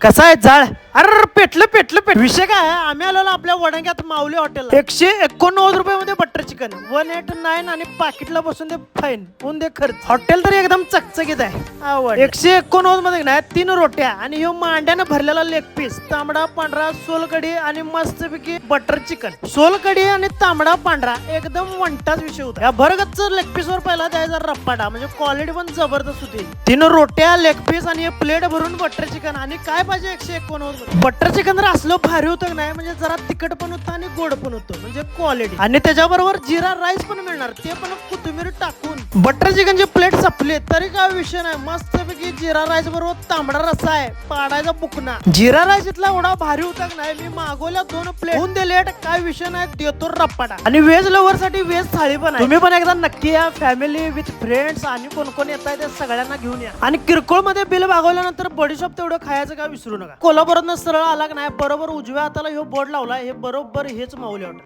कसा आहे जाळ? अरे पेटलं पेटलं पेट विषय काय आहे, आम्ही आलेलो आपल्या वडंग्यात माऊली हॉटेल 189 रुपये मध्ये बटर चिकन 189 आणि पाकिटला बसून दे फाईन होऊन दे खर्च. हॉटेल तर एकदम चकचकीत आहे. आवड 189 मध्ये नाही 3 रोट्या आणि ह्यो मांड्यानं भरलेला लेग पीस, तांबडा पांढरा सोलकढी आणि मस्तपैकी बटर चिकन. सोलकढी आणि तांबडा पांढरा एकदम वंटाच विषय होता. या भरगच्च लेग पीस वर पहिला द्यायचा रप्पाटा, म्हणजे क्वालिटी पण जबरदस्त होती. 3 रोट्या लेग पीस आणि प्लेट भरून बटर चिकन आणि काय पाहिजे 189. बटर चिकन जर असलं भारी होतं नाही, म्हणजे जरा तिखट पण होतं आणि गोड पण होतं, म्हणजे क्वालिटी. आणि त्याच्याबरोबर जिरा राईस पण मिळणार, ते पण कोथिंबीर टाकून. बटर चिकनची प्लेट संपली तरी काय विषय नाही, मस्तपैकी जिरा राईस बरोबर तांबडा रस्सा आहे, पाडायचा बुकना. जिरा राईस इथला एवढा भारी होता नाही, मी मागवल्या 2 प्लेट होऊन दे लेट, काय विषय नाही, देतो रप्पाटा. आणि व्हेज लव्हर साठी व्हेज थाळी पण आहे. तुम्ही पण एकदा नक्की या, फॅमिली विथ फ्रेंड्स आणि कोण कोण येत आहे ते सगळ्यांना घेऊन या. आणि किरकोळ मध्ये बिल भागवल्यानंतर बडीशॉप तेवढं खायचं काय विसरू नका. कोल्हापुरात सरळ आला नाही, बरोबर उजव्या हाताला हे बोर्ड लावला, हे बरोबर हेच माऊली हॉटेल.